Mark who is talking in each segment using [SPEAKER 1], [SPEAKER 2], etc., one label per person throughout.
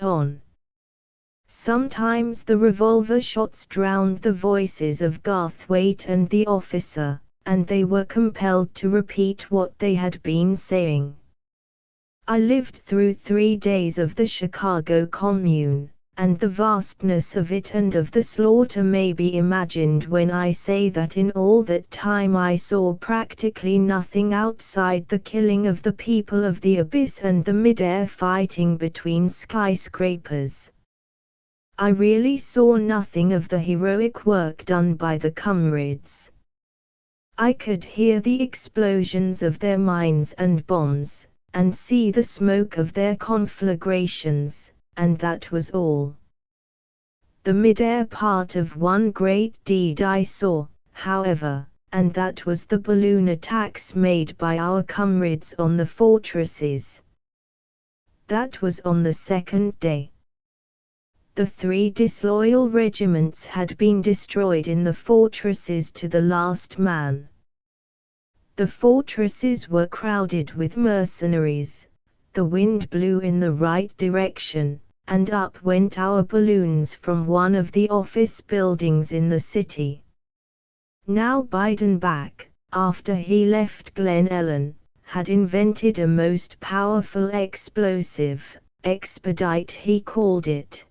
[SPEAKER 1] on. Sometimes the revolver shots drowned the voices of Garthwaite and the officer, and they were compelled to repeat what they had been saying. I lived through 3 days of the Chicago Commune, and the vastness of it and of the slaughter may be imagined when I say that in all that time I saw practically nothing outside the killing of the people of the abyss and the mid-air fighting between skyscrapers. I really saw nothing of the heroic work done by the comrades. I could hear the explosions of their mines and bombs, and see the smoke of their conflagrations, and that was all. The mid-air part of one great deed I saw, however, and that was the balloon attacks made by our comrades on the fortresses. That was on the second day. The 3 disloyal regiments had been destroyed in the fortresses to the last man. The fortresses were crowded with mercenaries, the wind blew in the right direction, and up went our balloons from one of the office buildings in the city. Now Beidenbach, after he left Glen Ellen, had invented a most powerful explosive, expedite he called it.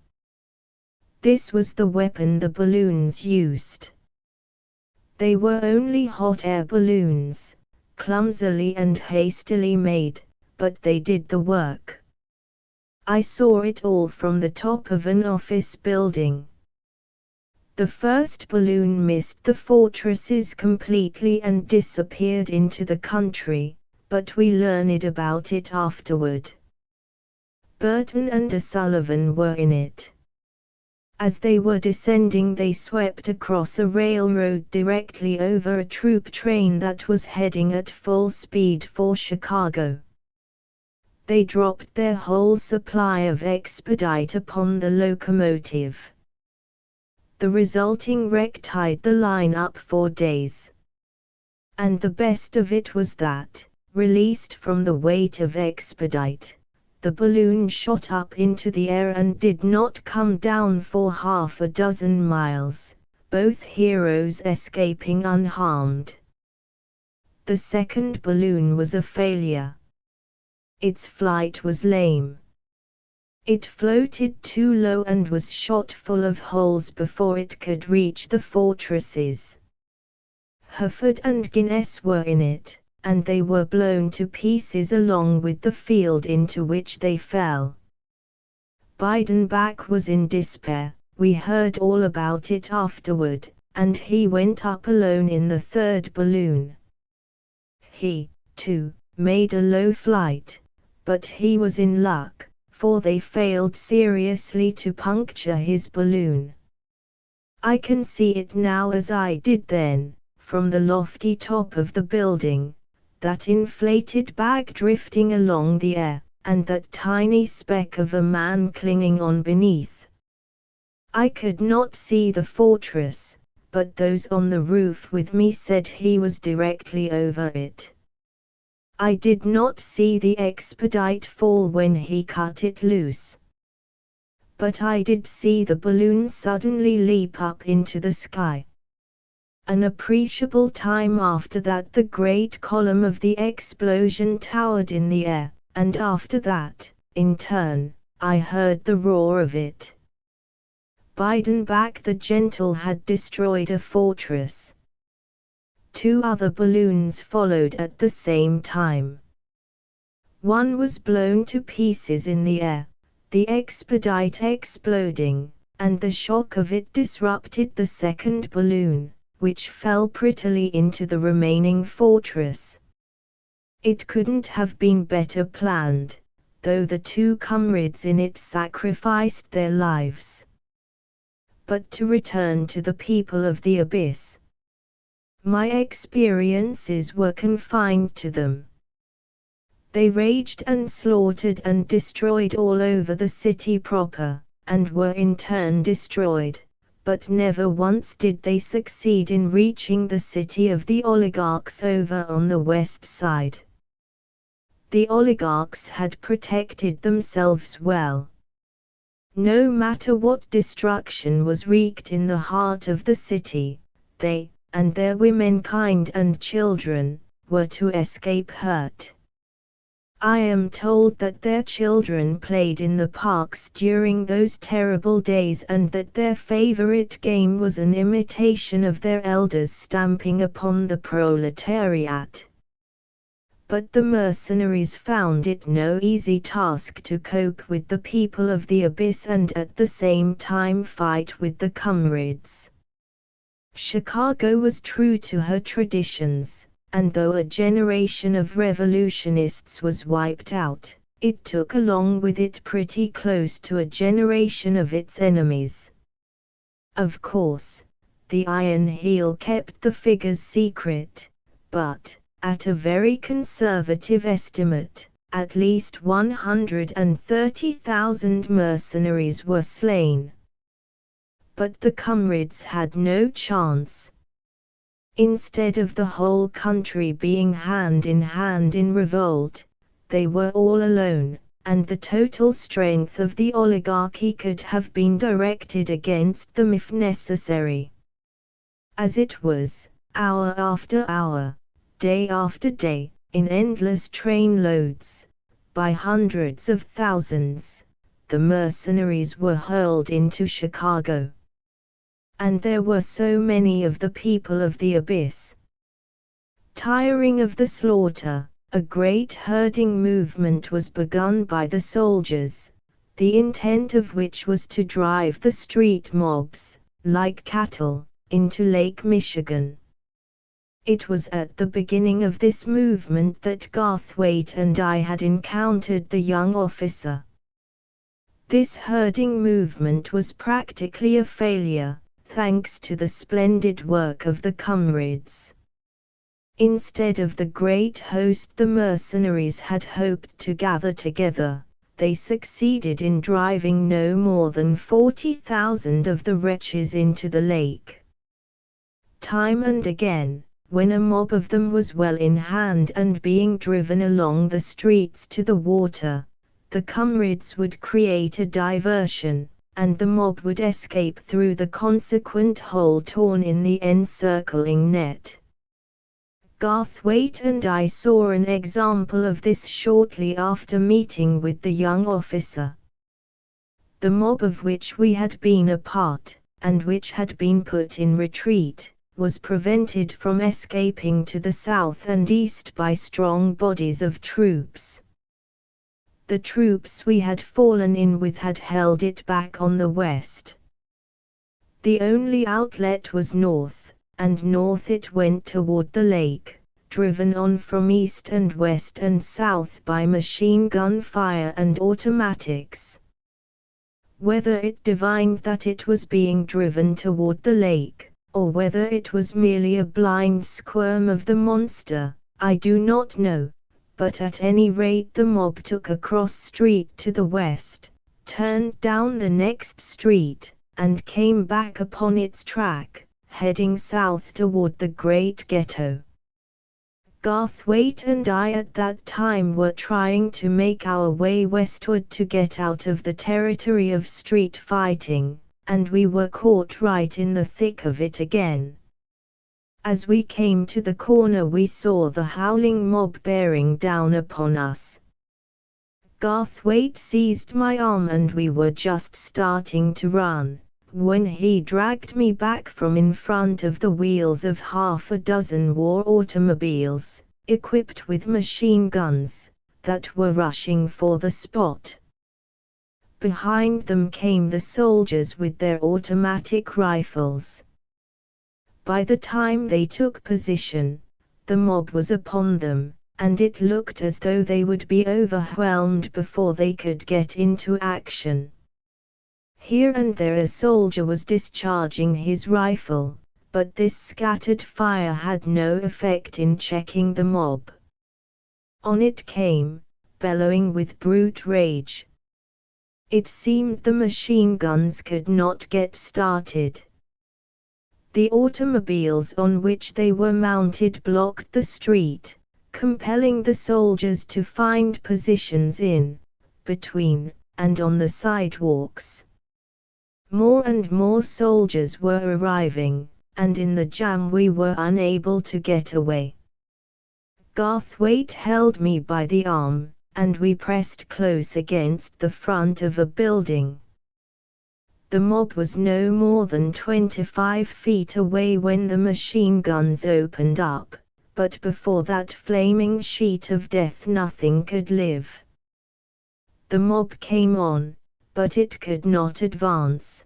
[SPEAKER 1] This was the weapon the balloons used. They were only hot air balloons, clumsily and hastily made, but they did the work. I saw it all from the top of an office building. The first balloon missed the fortresses completely and disappeared into the country, but we learned about it afterward. Burton and O'Sullivan were in it. As they were descending they swept across a railroad directly over a troop train that was heading at full speed for Chicago. They dropped their whole supply of expedite upon the locomotive. The resulting wreck tied the line up for days. And the best of it was that, released from the weight of expedite, the balloon shot up into the air and did not come down for half a dozen miles, both heroes escaping unharmed. The second balloon was a failure. Its flight was lame. It floated too low and was shot full of holes before it could reach the fortresses. Hereford and Guinness were in it, and they were blown to pieces along with the field into which they fell. Beidenbach was in despair, we heard all about it afterward, and he went up alone in the third balloon. He, too, made a low flight, but he was in luck, for they failed seriously to puncture his balloon. I can see it now as I did then, from the lofty top of the building, that inflated bag drifting along the air, and that tiny speck of a man clinging on beneath. I could not see the fortress, but those on the roof with me said he was directly over it. I did not see the expedite fall when he cut it loose. But I did see the balloon suddenly leap up into the sky. An appreciable time after that the great column of the explosion towered in the air, and after that, in turn, I heard the roar of it. Beidenbach the Gentle had destroyed a fortress. 2 other balloons followed at the same time. One was blown to pieces in the air, the expedite exploding, and the shock of it disrupted the second balloon, which fell prettily into the remaining fortress. It couldn't have been better planned, though the 2 comrades in it sacrificed their lives. But to return to the people of the abyss. My experiences were confined to them. They raged and slaughtered and destroyed all over the city proper, and were in turn destroyed, but never once did they succeed in reaching the city of the oligarchs over on the west side. The oligarchs had protected themselves well. No matter what destruction was wreaked in the heart of the city, they, and their womenkind and children, were to escape hurt. I am told that their children played in the parks during those terrible days and that their favorite game was an imitation of their elders stamping upon the proletariat. But the mercenaries found it no easy task to cope with the people of the abyss and at the same time fight with the comrades. Chicago was true to her traditions, and though a generation of revolutionists was wiped out, it took along with it pretty close to a generation of its enemies. Of course, the Iron Heel kept the figures secret, but, at a very conservative estimate, at least 130,000 mercenaries were slain. But the comrades had no chance. Instead of the whole country being hand in revolt, they were all alone, and the total strength of the oligarchy could have been directed against them if necessary. As it was, hour after hour, day after day, in endless train loads, by hundreds of thousands, the mercenaries were hurled into Chicago. And there were so many of the people of the abyss. Tiring of the slaughter, a great herding movement was begun by the soldiers, the intent of which was to drive the street mobs, like cattle, into Lake Michigan. It was at the beginning of this movement that Garthwaite and I had encountered the young officer. This herding movement was practically a failure, thanks to the splendid work of the comrades. Instead of the great host the mercenaries had hoped to gather together, they succeeded in driving no more than 40,000 of the wretches into the lake. Time and again, when a mob of them was well in hand and being driven along the streets to the water, the comrades would create a diversion, and the mob would escape through the consequent hole torn in the encircling net. Garthwaite and I saw an example of this shortly after meeting with the young officer. The mob of which we had been a part, and which had been put in retreat, was prevented from escaping to the south and east by strong bodies of troops. The troops we had fallen in with had held it back on the west. The only outlet was north, and north it went toward the lake, driven on from east and west and south by machine gun fire and automatics. Whether it divined that it was being driven toward the lake, or whether it was merely a blind squirm of the monster, I do not know. But at any rate the mob took a cross street to the west, turned down the next street, and came back upon its track, heading south toward the great ghetto. Garthwaite and I at that time were trying to make our way westward to get out of the territory of street fighting, and we were caught right in the thick of it again. As we came to the corner we saw the howling mob bearing down upon us. Garthwaite seized my arm and we were just starting to run, when he dragged me back from in front of the wheels of half a dozen war automobiles, equipped with machine guns, that were rushing for the spot. Behind them came the soldiers with their automatic rifles. By the time they took position, the mob was upon them, and it looked as though they would be overwhelmed before they could get into action. Here and there a soldier was discharging his rifle, but this scattered fire had no effect in checking the mob. On it came, bellowing with brute rage. It seemed the machine guns could not get started. The automobiles on which they were mounted blocked the street, compelling the soldiers to find positions in, between, and on the sidewalks. More and more soldiers were arriving, and in the jam we were unable to get away. Garthwaite held me by the arm, and we pressed close against the front of a building. The mob was no more than 25 feet away when the machine guns opened up, but before that flaming sheet of death nothing could live. The mob came on, but it could not advance.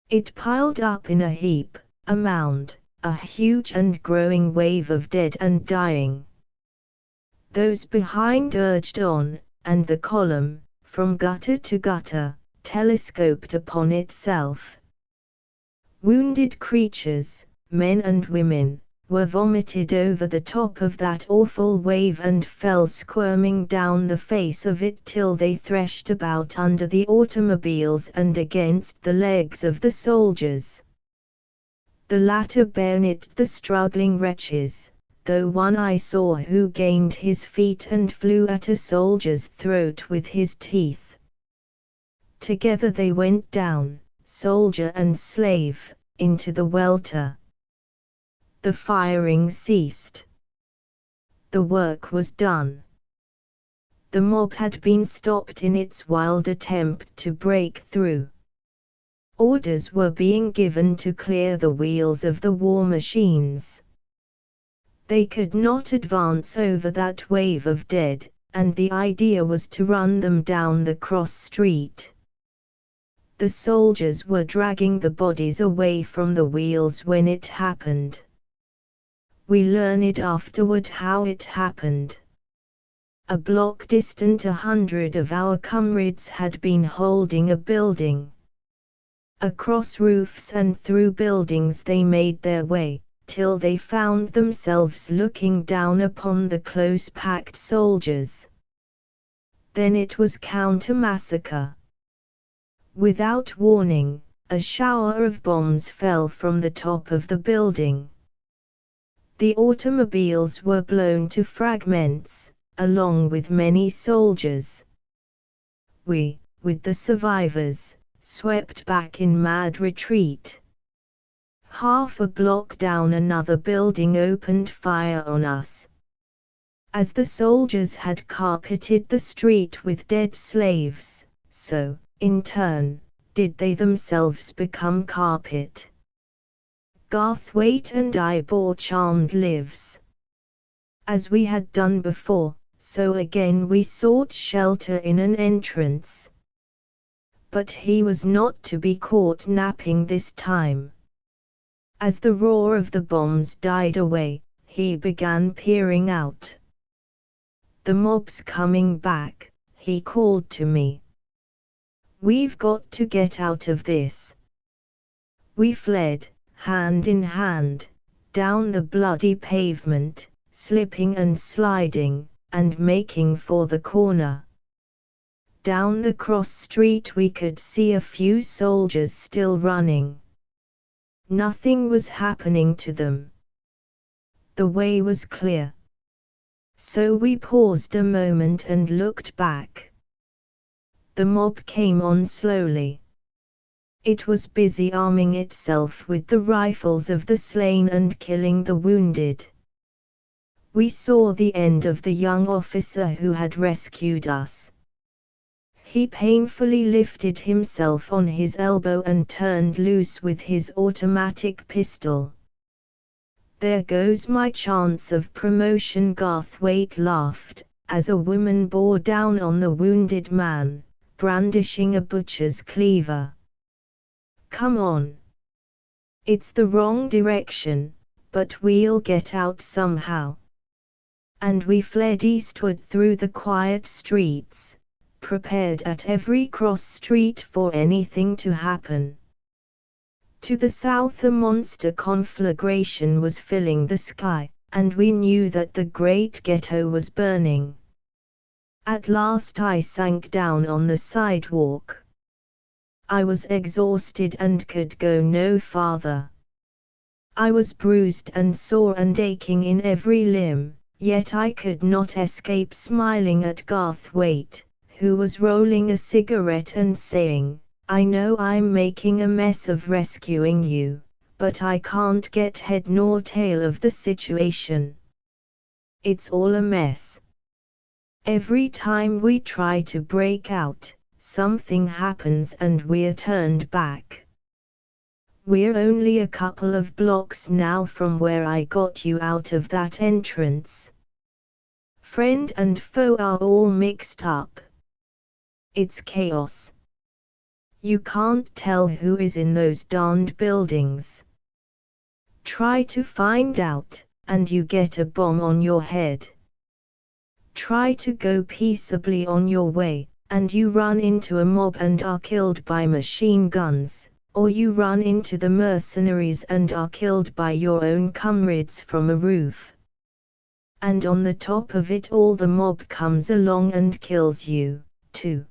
[SPEAKER 1] It piled up in a heap, a mound, a huge and growing wave of dead and dying. Those behind urged on, and the column, from gutter to gutter, telescoped upon itself. Wounded creatures, men and women, were vomited over the top of that awful wave and fell squirming down the face of it till they threshed about under the automobiles and against the legs of the soldiers. The latter bayoneted the struggling wretches, though one I saw who gained his feet and flew at a soldier's throat with his teeth. Together they went down, soldier and slave, into the welter. The firing ceased. The work was done. The mob had been stopped in its wild attempt to break through. Orders were being given to clear the wheels of the war machines. They could not advance over that wave of dead, and the idea was to run them down the cross street. The soldiers were dragging the bodies away from the wheels when it happened. We learned afterward how it happened. A block distant 100 of our comrades had been holding a building. Across roofs and through buildings they made their way, till they found themselves looking down upon the close-packed soldiers. Then it was counter-massacre. Without warning, a shower of bombs fell from the top of the building. The automobiles were blown to fragments, along with many soldiers. We, with the survivors, swept back in mad retreat. Half a block down another building opened fire on us. As the soldiers had carpeted the street with dead slaves, so, in turn, did they themselves become carpet. Garthwaite and I bore charmed lives. As we had done before, so again we sought shelter in an entrance. But he was not to be caught napping this time. As the roar of the bombs died away, he began peering out. "The mob's coming back," he called to me. "We've got to get out of this." We fled, hand in hand, down the bloody pavement, slipping and sliding, and making for the corner. Down the cross street we could see a few soldiers still running. Nothing was happening to them. The way was clear. So we paused a moment and looked back. The mob came on slowly. It was busy arming itself with the rifles of the slain and killing the wounded. We saw the end of the young officer who had rescued us. He painfully lifted himself on his elbow and turned loose with his automatic pistol. "There goes my chance of promotion," Garthwaite laughed, as a woman bore down on the wounded man, brandishing a butcher's cleaver. "Come on. It's the wrong direction, but we'll get out somehow." And we fled eastward through the quiet streets, prepared at every cross street for anything to happen. To the south a monster conflagration was filling the sky, and we knew that the great ghetto was burning. At last I sank down on the sidewalk. I was exhausted and could go no farther. I was bruised and sore and aching in every limb, yet I could not escape smiling at Garthwaite, who was rolling a cigarette and saying, "I know I'm making a mess of rescuing you, but I can't get head nor tail of the situation. It's all a mess. Every time we try to break out, something happens and we're turned back. We're only a couple of blocks now from where I got you out of that entrance. Friend and foe are all mixed up. It's chaos. You can't tell who is in those darned buildings. Try to find out, and you get a bomb on your head. Try to go peaceably on your way, and you run into a mob and are killed by machine guns, or you run into the mercenaries and are killed by your own comrades from a roof. And on the top of it all the mob comes along and kills you, too."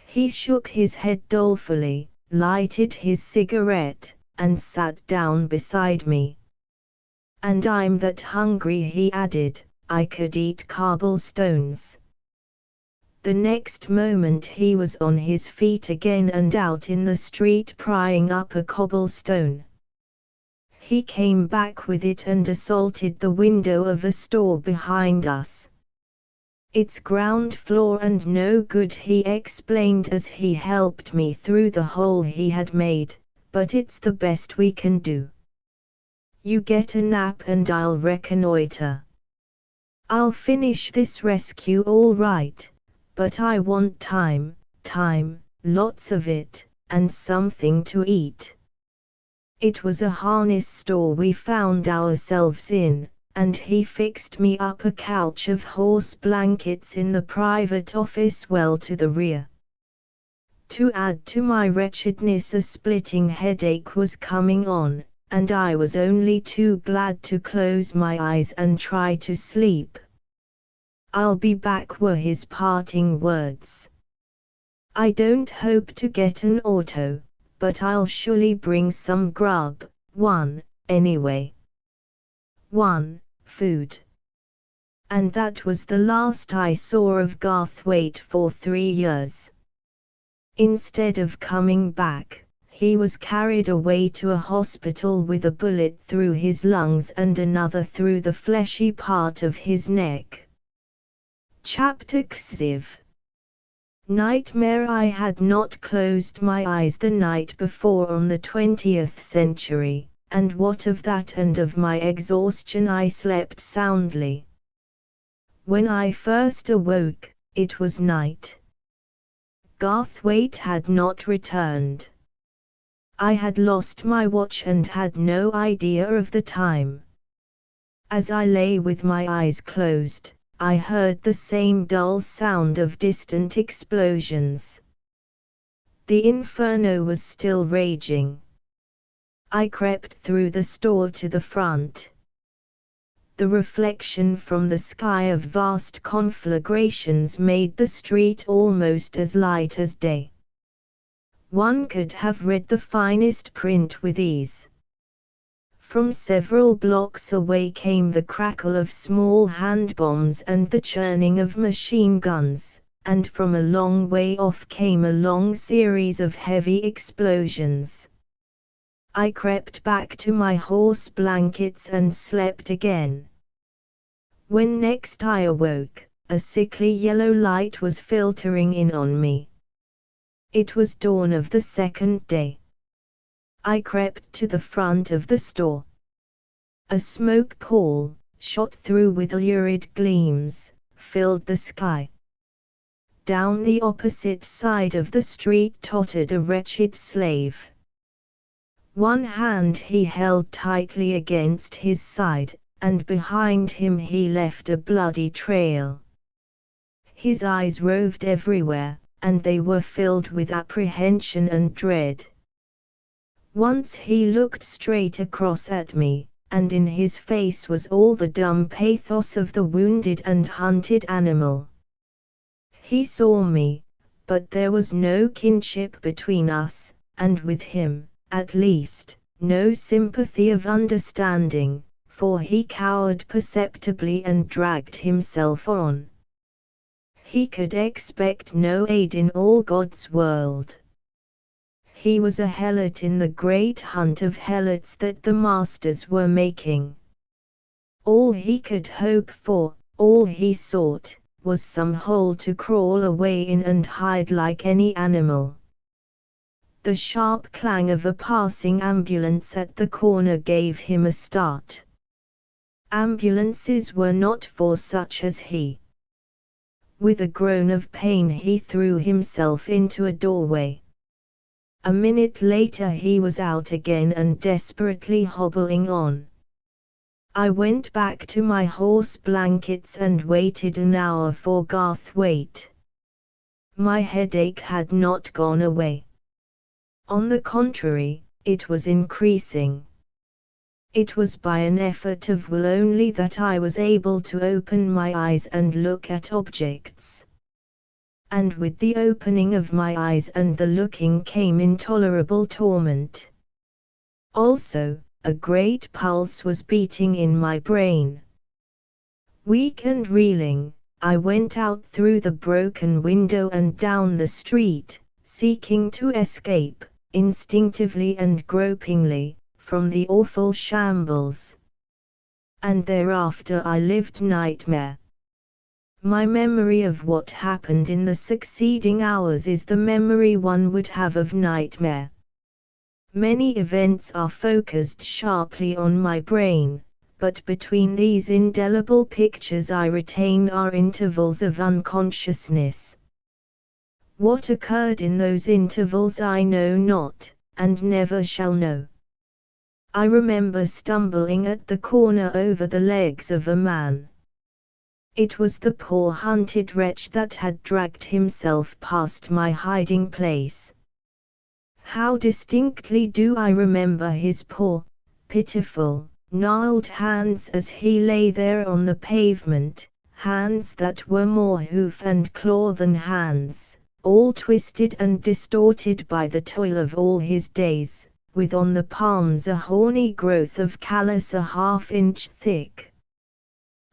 [SPEAKER 1] He shook his head dolefully, lighted his cigarette, and sat down beside me. "And I'm that hungry," he added, "I could eat cobblestones." The next moment he was on his feet again and out in the street prying up a cobblestone. He came back with it and assaulted the window of a store behind us. "It's ground floor and no good," he explained as he helped me through the hole he had made, "but it's the best we can do. You get a nap and I'll reconnoiter. I'll finish this rescue all right, but I want time, lots of it, and something to eat." It was a harness store we found ourselves in, and he fixed me up a couch of horse blankets in the private office well to the rear. To add to my wretchedness, a splitting headache was coming on, and I was only too glad to close my eyes and try to sleep. "I'll be back," were his parting words. "I don't hope to get an auto, but I'll surely bring some grub, anyway. Food." And that was the last I saw of Garthwaite for 3 years. Instead of coming back, he was carried away to a hospital with a bullet through his lungs and another through the fleshy part of his neck. Chapter XV. Nightmare. I had not closed my eyes the night before on the 20th century, and what of that and of my exhaustion? I slept soundly. When I first awoke, it was night. Garthwaite had not returned. I had lost my watch and had no idea of the time. As I lay with my eyes closed, I heard the same dull sound of distant explosions. The inferno was still raging. I crept through the store to the front. The reflection from the sky of vast conflagrations made the street almost as light as day. One could have read the finest print with ease. From several blocks away came the crackle of small hand bombs and the churning of machine guns, and from a long way off came a long series of heavy explosions. I crept back to my horse blankets and slept again. When next I awoke, a sickly yellow light was filtering in on me. It was dawn of the second day. I crept to the front of the store. A smoke pall, shot through with lurid gleams, filled the sky. Down the opposite side of the street tottered a wretched slave. One hand he held tightly against his side, and behind him he left a bloody trail. His eyes roved everywhere, and they were filled with apprehension and dread. Once he looked straight across at me, and in his face was all the dumb pathos of the wounded and hunted animal. He saw me, but there was no kinship between us, and with him, at least, no sympathy of understanding, for he cowered perceptibly and dragged himself on. He could expect no aid in all God's world. He was a helot in the great hunt of helots that the masters were making. All he could hope for, all he sought, was some hole to crawl away in and hide like any animal. The sharp clang of a passing ambulance at the corner gave him a start. Ambulances were not for such as he. With a groan of pain he threw himself into a doorway. A minute later he was out again and desperately hobbling on. I went back to my horse blankets and waited an hour for Garthwaite. My headache had not gone away. On the contrary, it was increasing. It was by an effort of will only that I was able to open my eyes and look at objects. And with the opening of my eyes and the looking came intolerable torment. Also, a great pulse was beating in my brain. Weak and reeling, I went out through the broken window and down the street, seeking to escape, instinctively and gropingly, from the awful shambles. And thereafter I lived nightmare. My memory of what happened in the succeeding hours is the memory one would have of nightmare. Many events are focused sharply on my brain, but between these indelible pictures I retain are intervals of unconsciousness. What occurred in those intervals I know not, and never shall know. I remember stumbling at the corner over the legs of a man. It was the poor hunted wretch that had dragged himself past my hiding place. How distinctly do I remember his poor, pitiful, gnarled hands as he lay there on the pavement, hands that were more hoof and claw than hands, all twisted and distorted by the toil of all his days, with on the palms a horny growth of callus a half-inch thick.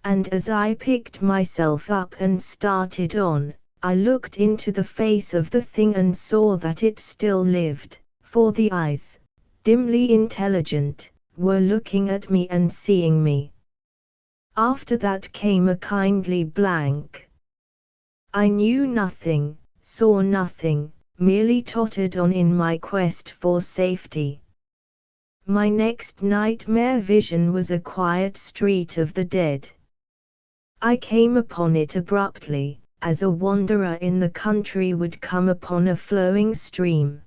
[SPEAKER 1] And as I picked myself up and started on, I looked into the face of the thing and saw that it still lived, for the eyes, dimly intelligent, were looking at me and seeing me. After that came a kindly blank. I knew nothing, saw nothing, merely tottered on in my quest for safety. My next nightmare vision was a quiet street of the dead. I came upon it abruptly, as a wanderer in the country would come upon a flowing stream.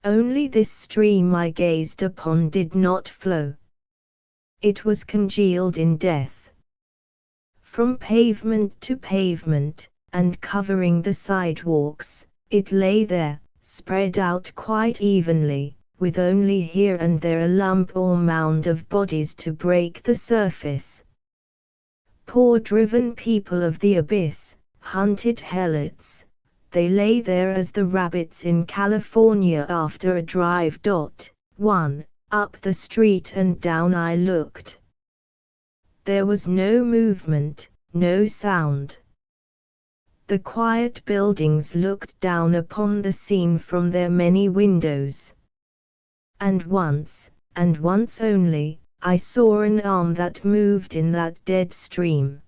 [SPEAKER 1] Only this stream I gazed upon did not flow. It was congealed in death. From pavement to pavement, and covering the sidewalks, it lay there, spread out quite evenly, with only here and there a lump or mound of bodies to break the surface. Poor driven people of the abyss, hunted helots, they lay there as the rabbits in California after a drive. 1. Up the street and down I looked. There was no movement, no sound. The quiet buildings looked down upon the scene from their many windows. And once only, I saw an arm that moved in that dead stream.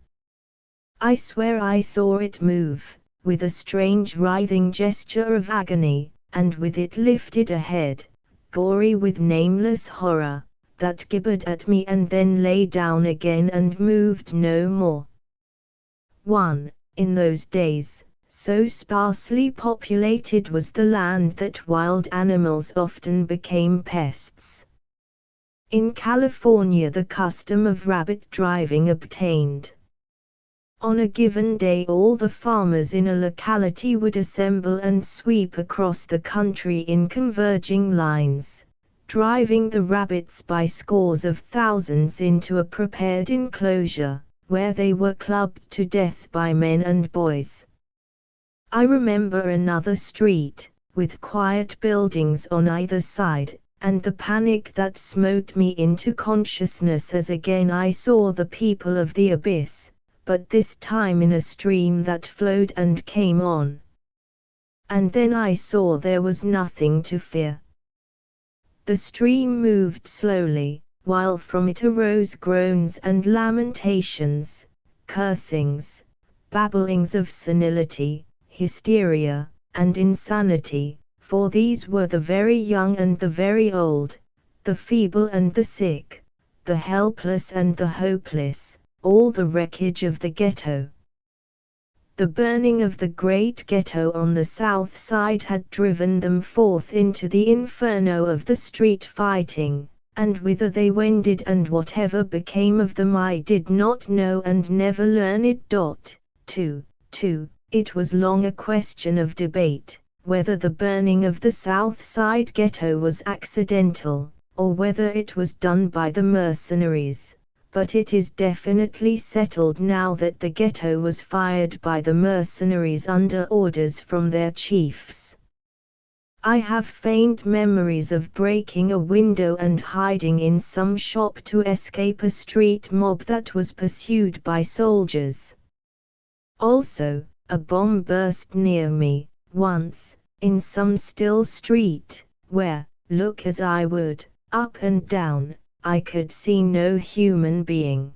[SPEAKER 1] I swear I saw it move, with a strange writhing gesture of agony, and with it lifted a head, gory with nameless horror, that gibbered at me and then lay down again and moved no more. 1. In those days, so sparsely populated was the land that wild animals often became pests. In California the custom of rabbit driving obtained. On a given day all the farmers in a locality would assemble and sweep across the country in converging lines, driving the rabbits by scores of thousands into a prepared enclosure, where they were clubbed to death by men and boys. I remember another street, with quiet buildings on either side, and the panic that smote me into consciousness as again I saw the people of the abyss, but this time in a stream that flowed and came on. And then I saw there was nothing to fear. The stream moved slowly, while from it arose groans and lamentations, cursings, babblings of senility, hysteria, and insanity, for these were the very young and the very old, the feeble and the sick, the helpless and the hopeless, all the wreckage of the ghetto. The burning of the great ghetto on the south side had driven them forth into the inferno of the street fighting, and whither they wended and whatever became of them I did not know and never learned. 2. It was long a question of debate, whether the burning of the south side ghetto was accidental, or whether it was done by the mercenaries. But it is definitely settled now that the ghetto was fired by the mercenaries under orders from their chiefs. I have faint memories of breaking a window and hiding in some shop to escape a street mob that was pursued by soldiers. Also, a bomb burst near me, once, in some still street, where, look as I would, up and down, I could see no human being.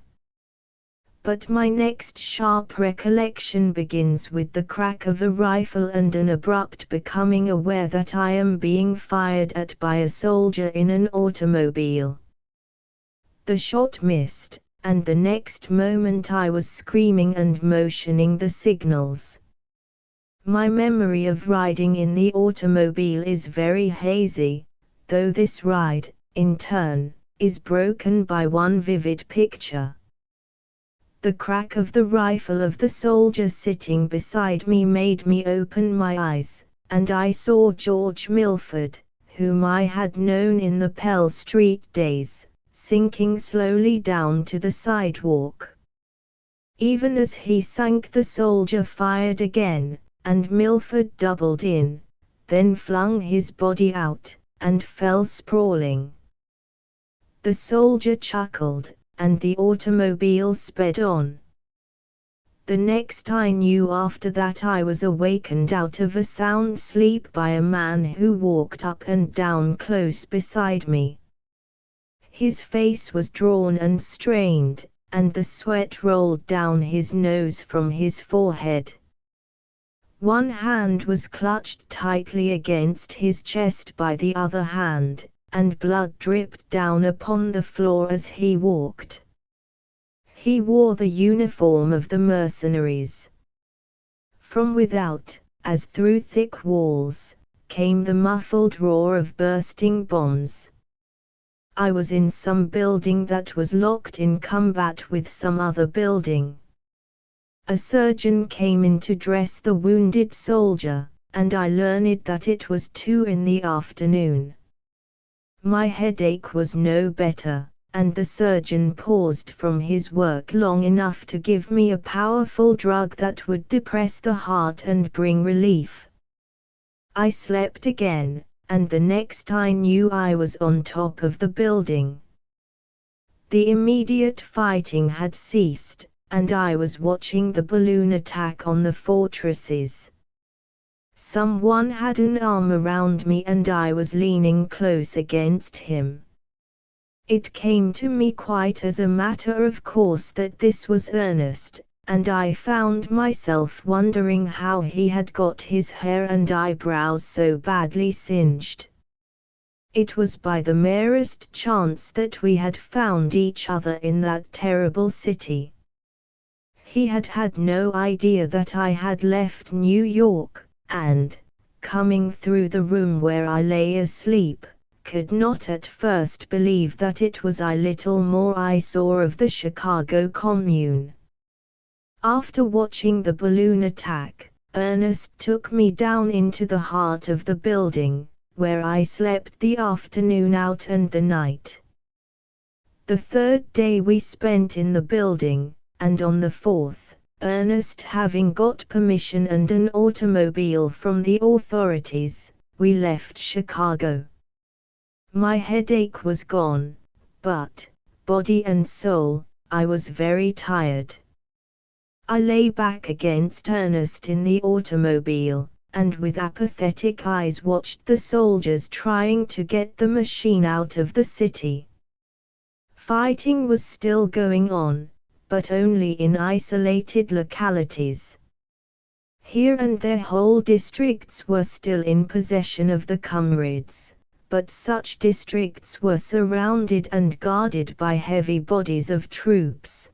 [SPEAKER 1] But my next sharp recollection begins with the crack of a rifle and an abrupt becoming aware that I am being fired at by a soldier in an automobile. The shot missed, and the next moment I was screaming and motioning the signals. My memory of riding in the automobile is very hazy, though this ride, in turn, is broken by one vivid picture. The crack of the rifle of the soldier sitting beside me made me open my eyes, and I saw George Milford, whom I had known in the Pell Street days, sinking slowly down to the sidewalk. Even as he sank, the soldier fired again, and Milford doubled in, then flung his body out, and fell sprawling. The soldier chuckled, and the automobile sped on. The next I knew after that I was awakened out of a sound sleep by a man who walked up and down close beside me. His face was drawn and strained, and the sweat rolled down his nose from his forehead. One hand was clutched tightly against his chest by the other hand, and blood dripped down upon the floor as he walked. He wore the uniform of the mercenaries. From without, as through thick walls, came the muffled roar of bursting bombs. I was in some building that was locked in combat with some other building. A surgeon came in to dress the wounded soldier, and I learned that it was 2 in the afternoon. My headache was no better, and the surgeon paused from his work long enough to give me a powerful drug that would depress the heart and bring relief. I slept again, and the next I knew I was on top of the building. The immediate fighting had ceased, and I was watching the balloon attack on the fortresses. Someone had an arm around me and I was leaning close against him. It came to me quite as a matter of course that this was Ernest, and I found myself wondering how he had got his hair and eyebrows so badly singed. It was by the merest chance that we had found each other in that terrible city. He had had no idea that I had left New York, and, coming through the room where I lay asleep, could not at first believe that it was I. Little more I saw of the Chicago Commune. After watching the balloon attack, Ernest took me down into the heart of the building, where I slept the afternoon out and the night. The 3rd day we spent in the building, and on the 4th, Ernest having got permission and an automobile from the authorities, we left Chicago. My headache was gone, but, body and soul, I was very tired. I lay back against Ernest in the automobile, and with apathetic eyes watched the soldiers trying to get the machine out of the city. Fighting was still going on, but only in isolated localities. Here and there whole districts were still in possession of the comrades, but such districts were surrounded and guarded by heavy bodies of troops.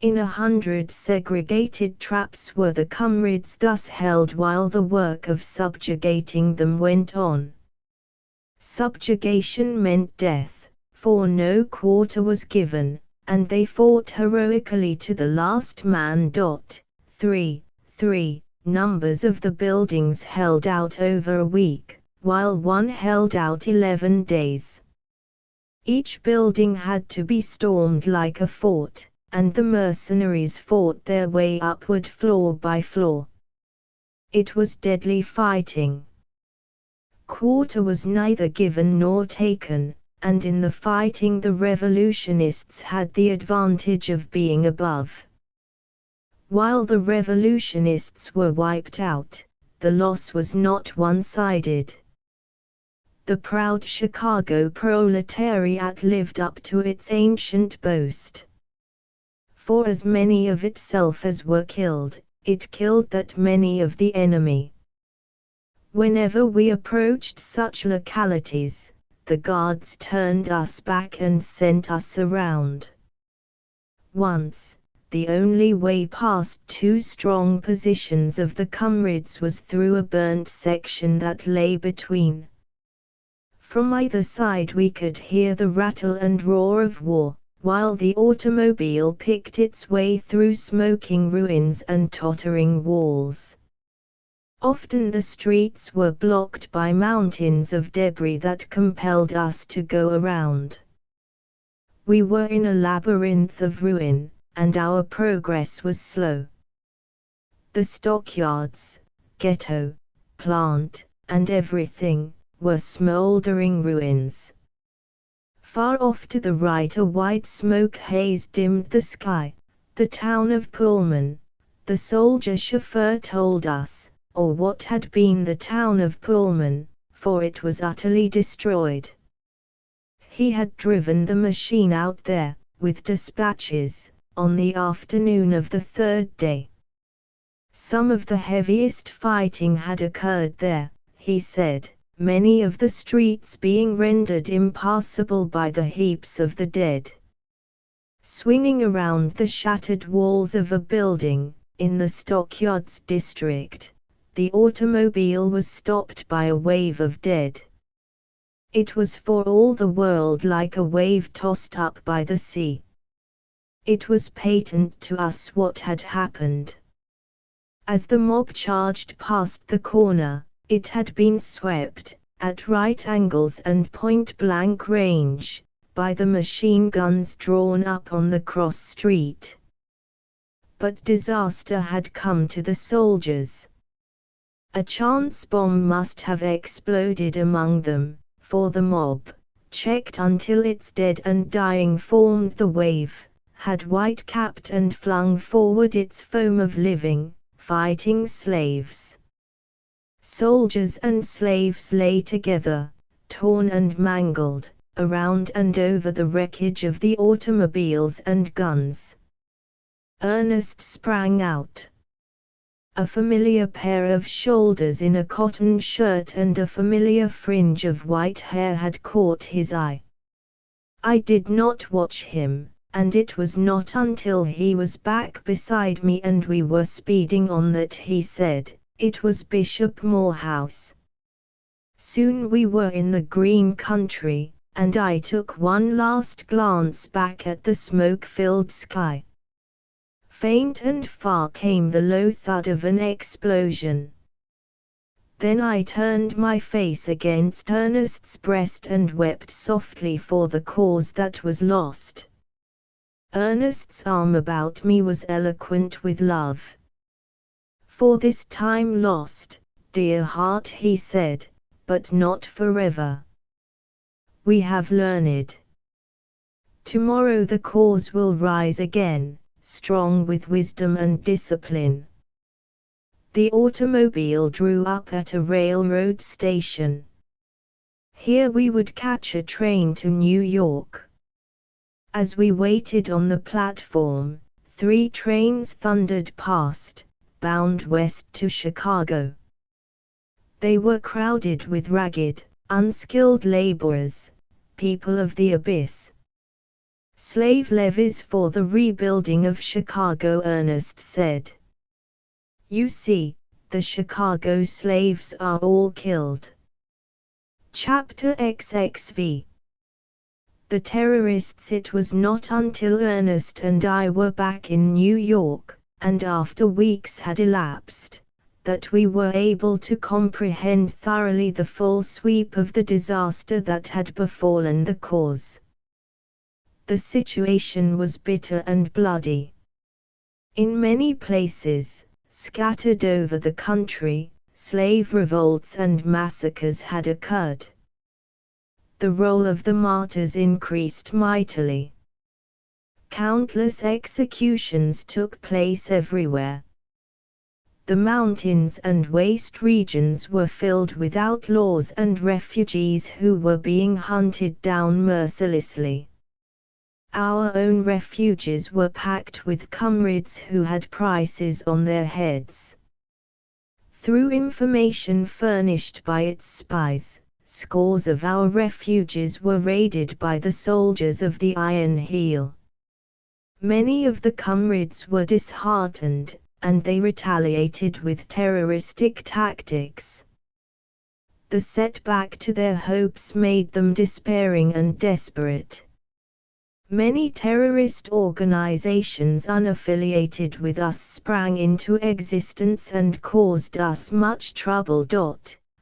[SPEAKER 1] In 100 segregated traps were the comrades thus held while the work of subjugating them went on. Subjugation meant death, for no quarter was given, and they fought heroically to the last man. 3. Numbers of the buildings held out over a week, while one held out 11 days. Each building had to be stormed like a fort, and the mercenaries fought their way upward floor by floor. It was deadly fighting. Quarter was neither given nor taken, and in the fighting the revolutionists had the advantage of being above. While the revolutionists were wiped out, the loss was not one-sided. The proud Chicago proletariat lived up to its ancient boast. For as many of itself as were killed, it killed that many of the enemy. Whenever we approached such localities, the guards turned us back and sent us around. Once, the only way past 2 strong positions of the comrades was through a burnt section that lay between. From either side we could hear the rattle and roar of war, while the automobile picked its way through smoking ruins and tottering walls. Often the streets were blocked by mountains of debris that compelled us to go around. We were in a labyrinth of ruin, and our progress was slow. The stockyards, ghetto, plant, and everything, were smoldering ruins. Far off to the right a white smoke haze dimmed the sky, the town of Pullman, the soldier chauffeur told us, or what had been the town of Pullman, for it was utterly destroyed. He had driven the machine out there, with dispatches, on the afternoon of the 3rd day. Some of the heaviest fighting had occurred there, he said, many of the streets being rendered impassable by the heaps of the dead. Swinging around the shattered walls of a building, in the Stockyards district, the automobile was stopped by a wave of dead. It was for all the world like a wave tossed up by the sea. It was patent to us what had happened. As the mob charged past the corner, it had been swept, at right angles and point-blank range, by the machine guns drawn up on the cross street. But disaster had come to the soldiers. A chance bomb must have exploded among them, for the mob, checked until its dead and dying formed the wave, had white-capped and flung forward its foam of living, fighting slaves. Soldiers and slaves lay together, torn and mangled, around and over the wreckage of the automobiles and guns. Ernest sprang out. A familiar pair of shoulders in a cotton shirt and a familiar fringe of white hair had caught his eye. I did not watch him, and it was not until he was back beside me and we were speeding on that he said, "It was Bishop Morehouse." Soon we were in the green country, and I took one last glance back at the smoke-filled sky. Faint and far came the low thud of an explosion. Then I turned my face against Ernest's breast and wept softly for the cause that was lost. Ernest's arm about me was eloquent with love. "For this time lost, dear heart," he said, "but not forever. We have learned. Tomorrow the cause will rise again, strong with wisdom and discipline. The automobile drew up at a railroad station. Here we would catch a train to New York. As we waited on the platform, 3 trains thundered past, bound west to Chicago. They were crowded with ragged, unskilled laborers, people of the abyss. Slave levies for the rebuilding of Chicago, Ernest said. You see, the Chicago slaves are all killed. Chapter XXV. The terrorists. It was not until Ernest and I were back in New York, and after weeks had elapsed, that we were able to comprehend thoroughly the full sweep of the disaster that had befallen the cause. The situation was bitter and bloody. In many places, scattered over the country, slave revolts and massacres had occurred. The roll of the martyrs increased mightily. Countless executions took place everywhere. The mountains and waste regions were filled with outlaws and refugees who were being hunted down mercilessly. Our own refuges were packed with comrades who had prices on their heads. Through information furnished by its spies, scores of our refuges were raided by the soldiers of the Iron Heel. Many of the comrades were disheartened, and they retaliated with terroristic tactics. The setback to their hopes made them despairing and desperate. Many terrorist organizations unaffiliated with us sprang into existence and caused us much trouble.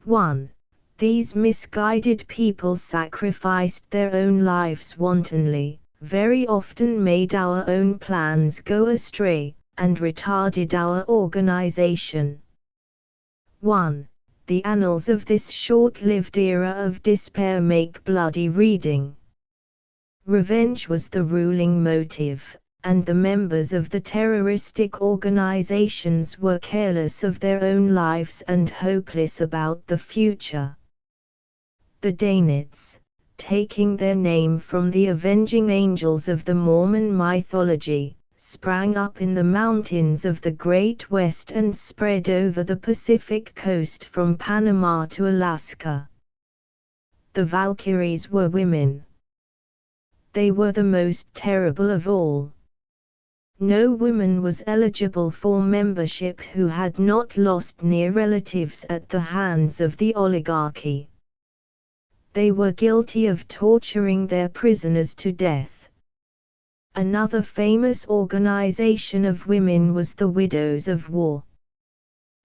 [SPEAKER 1] 1. These misguided people sacrificed their own lives wantonly, very often made our own plans go astray, and retarded our organization. 1. The annals of this short-lived era of despair make bloody reading. Revenge was the ruling motive, and the members of the terroristic organizations were careless of their own lives and hopeless about the future. The Danites, taking their name from the avenging angels of the Mormon mythology, sprang up in the mountains of the Great West and spread over the Pacific coast from Panama to Alaska. The Valkyries were women. They were the most terrible of all. No woman was eligible for membership who had not lost near relatives at the hands of the oligarchy. They were guilty of torturing their prisoners to death. Another famous organization of women was the Widows of War.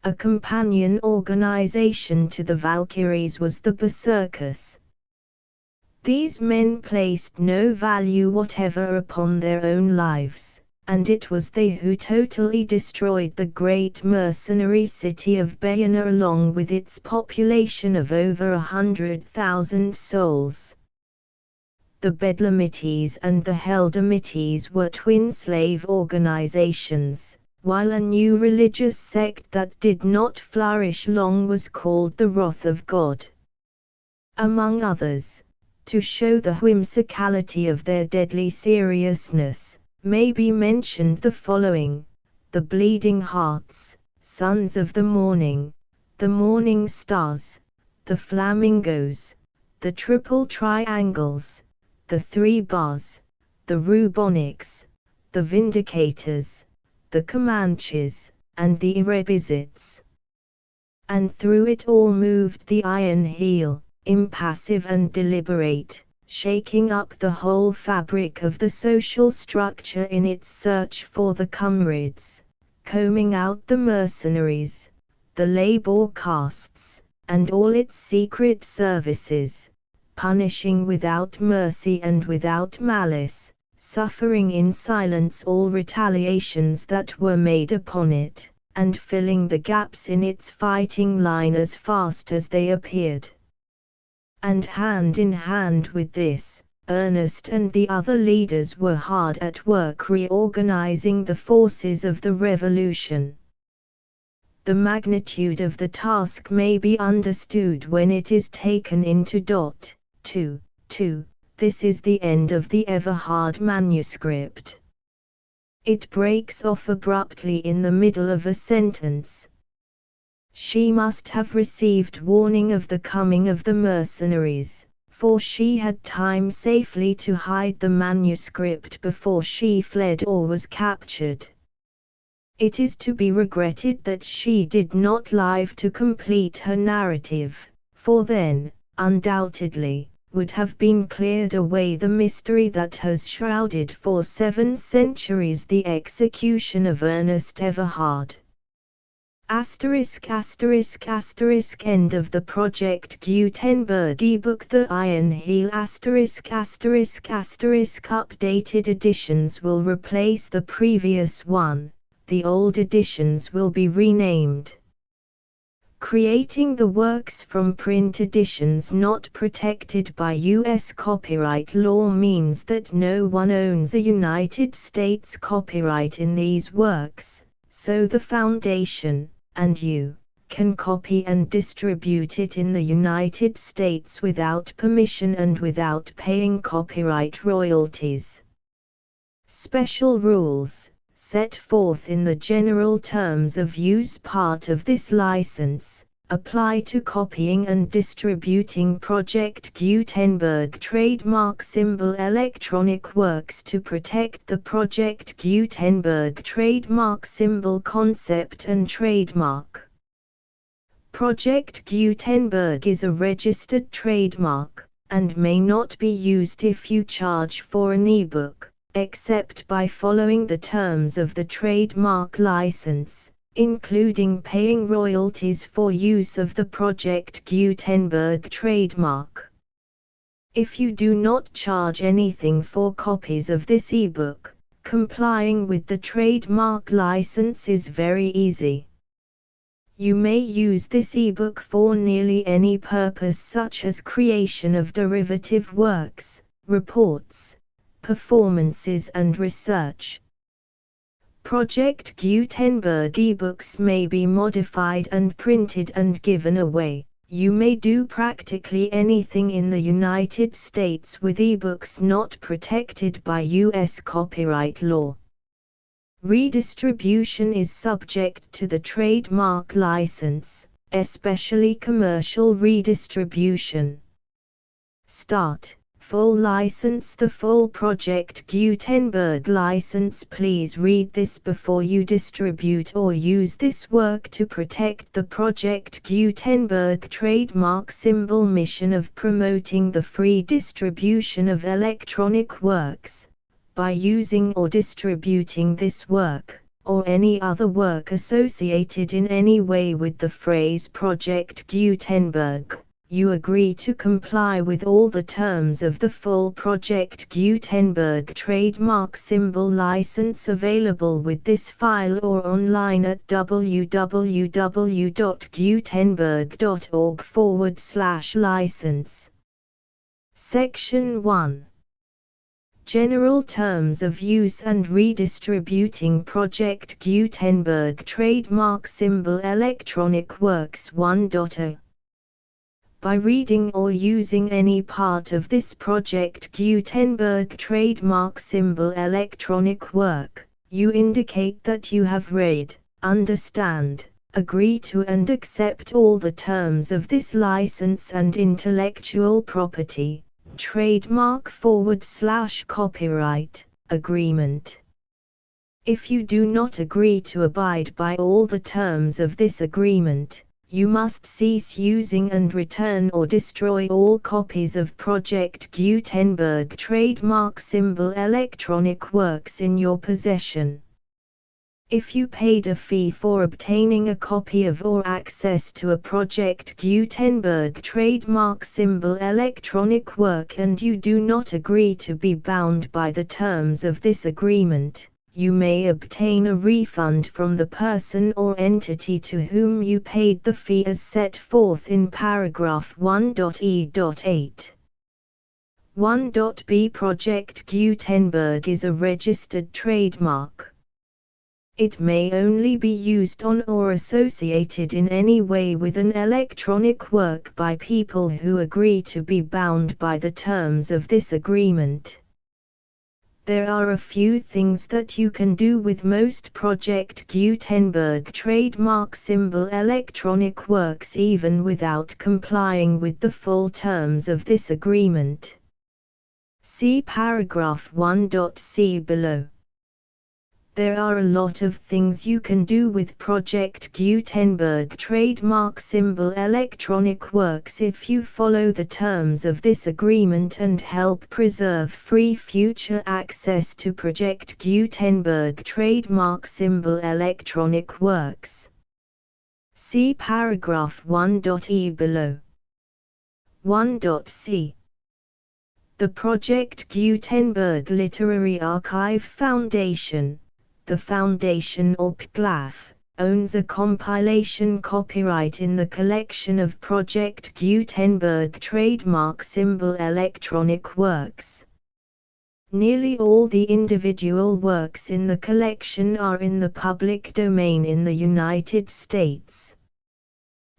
[SPEAKER 1] A companion organization to the Valkyries was the Berserkers. These men placed no value whatever upon their own lives, and it was they who totally destroyed the great mercenary city of Bayona along with its population of over 100,000 souls. The Bedlamites and the Helldamites were twin slave organizations, while a new religious sect that did not flourish long was called the Wrath of God. Among others, to show the whimsicality of their deadly seriousness, may be mentioned the following: the Bleeding Hearts, Sons of the Morning, the Morning Stars, the Flamingos, the Triple Triangles, the Three Bars, the Rubonics, the Vindicators, the Comanches, and the Erebizites. And through it all moved the Iron Heel, impassive and deliberate, shaking up the whole fabric of the social structure in its search for the comrades, combing out the mercenaries, the labor castes, and all its secret services, punishing without mercy and without malice, suffering in silence all retaliations that were made upon it, and filling the gaps in its fighting line as fast as they appeared. And hand in hand with this, Ernest and the other leaders were hard at work reorganizing the forces of the revolution. The magnitude of the task may be understood when it is taken into dot. 2. This is the end of the Everhard manuscript. It breaks off abruptly in the middle of a sentence. She must have received warning of the coming of the mercenaries, for she had time safely to hide the manuscript before she fled or was captured. It is to be regretted that she did not live to complete her narrative, for then, undoubtedly, would have been cleared away the mystery that has shrouded for 7 centuries the execution of Ernest Everhard. End of the Project Gutenberg ebook. The Iron Heel ***** updated editions will replace the previous one, the old editions will be renamed. Creating the works from print editions not protected by U.S. copyright law means that no one owns a United States copyright in these works, so the Foundation, and you, can copy and distribute it in the United States without permission and without paying copyright royalties. Special rules, set forth in the general terms of use part of this license, apply to copying and distributing Project Gutenberg trademark symbol electronic works to protect the Project Gutenberg trademark symbol concept and trademark. Project Gutenberg is a registered trademark, and may not be used if you charge for an ebook, except by following the terms of the trademark license, including paying royalties for use of the Project Gutenberg trademark. If you do not charge anything for copies of this ebook, complying with the trademark license is very easy. You may use this ebook for nearly any purpose, such as creation of derivative works, reports, performances and research. Project Gutenberg ebooks may be modified and printed and given away. You may do practically anything in the United States with ebooks not protected by U.S. copyright law. Redistribution is subject to the trademark license, especially commercial redistribution. Start. Full license. The full Project Gutenberg license. Please read this before you distribute or use this work to protect the Project Gutenberg trademark symbol mission of promoting the free distribution of electronic works. By using or distributing this work, or any other work associated in any way with the phrase Project Gutenberg, you agree to comply with all the terms of the full Project Gutenberg trademark symbol license available with this file or online at www.gutenberg.org/license. Section 1. General Terms of Use and Redistributing Project Gutenberg Trademark Symbol Electronic Works 1.0. By reading or using any part of this Project Gutenberg trademark symbol electronic work, you indicate that you have read, understand, agree to and accept all the terms of this license and intellectual property, trademark/copyright, agreement. If you do not agree to abide by all the terms of this agreement, you must cease using and return or destroy all copies of Project Gutenberg trademark symbol electronic works in your possession. If you paid a fee for obtaining a copy of or access to a Project Gutenberg trademark symbol electronic work and you do not agree to be bound by the terms of this agreement, you may obtain a refund from the person or entity to whom you paid the fee as set forth in paragraph 1.e.8. 1.b Project Gutenberg is a registered trademark. It may only be used on or associated in any way with an electronic work by people who agree to be bound by the terms of this agreement. There are a few things that you can do with most Project Gutenberg trademark symbol electronic works even without complying with the full terms of this agreement. See paragraph 1.c below. There are a lot of things you can do with Project Gutenberg trademark symbol electronic works if you follow the terms of this agreement and help preserve free future access to Project Gutenberg trademark symbol electronic works. See paragraph 1.e below. 1.c The Project Gutenberg Literary Archive Foundation, the Foundation or PGLAF, owns a compilation copyright in the collection of Project Gutenberg trademark symbol electronic works. Nearly all the individual works in the collection are in the public domain in the United States.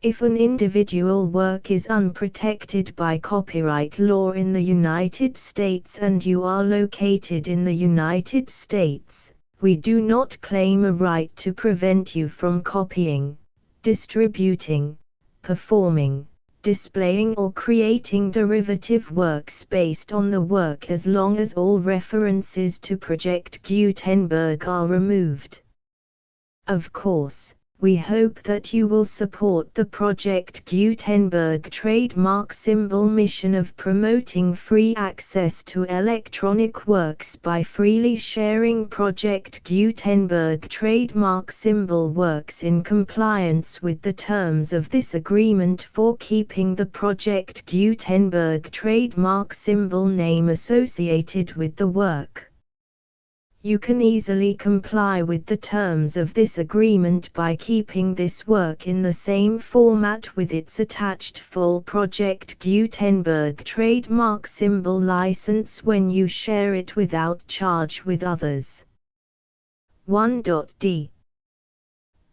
[SPEAKER 1] If an individual work is unprotected by copyright law in the United States and you are located in the United States, we do not claim a right to prevent you from copying, distributing, performing, displaying or creating derivative works based on the work as long as all references to Project Gutenberg are removed. Of course, we hope that you will support the Project Gutenberg trademark symbol mission of promoting free access to electronic works by freely sharing Project Gutenberg trademark symbol works in compliance with the terms of this agreement for keeping the Project Gutenberg trademark symbol name associated with the work. You can easily comply with the terms of this agreement by keeping this work in the same format with its attached full Project Gutenberg trademark symbol license when you share it without charge with others. 1.d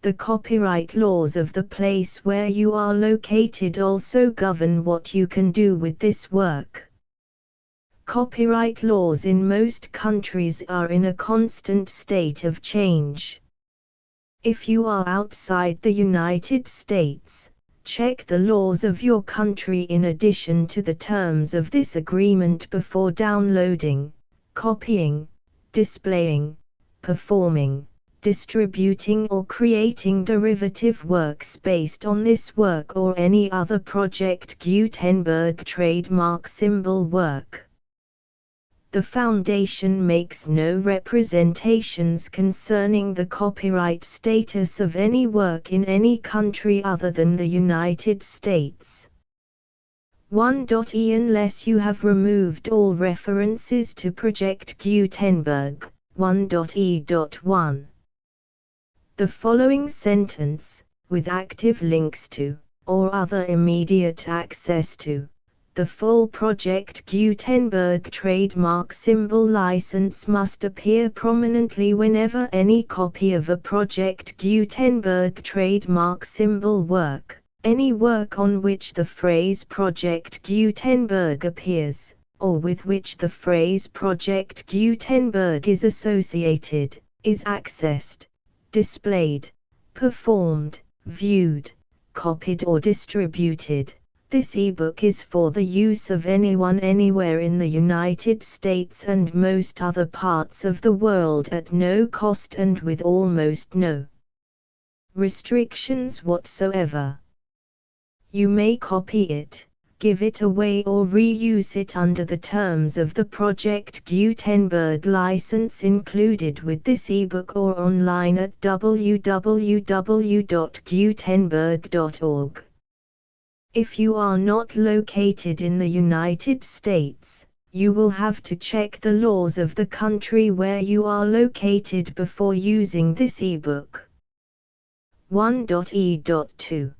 [SPEAKER 1] The copyright laws of the place where you are located also govern what you can do with this work. Copyright laws in most countries are in a constant state of change. If you are outside the United States, check the laws of your country in addition to the terms of this agreement before downloading, copying, displaying, performing, distributing or creating derivative works based on this work or any other Project Gutenberg trademark symbol work. The Foundation makes no representations concerning the copyright status of any work in any country other than the United States. 1.e Unless you have removed all references to Project Gutenberg. 1.e.1 The following sentence, with active links to, or other immediate access to, the full Project Gutenberg trademark symbol license must appear prominently whenever any copy of a Project Gutenberg trademark symbol work, any work on which the phrase Project Gutenberg appears, or with which the phrase Project Gutenberg is associated, is accessed, displayed, performed, viewed, copied or distributed. This ebook is for the use of anyone anywhere in the United States and most other parts of the world at no cost and with almost no restrictions whatsoever. You may copy it, give it away or reuse it under the terms of the Project Gutenberg license included with this ebook or online at www.gutenberg.org. If you are not located in the United States, you will have to check the laws of the country where you are located before using this ebook. 1.e.2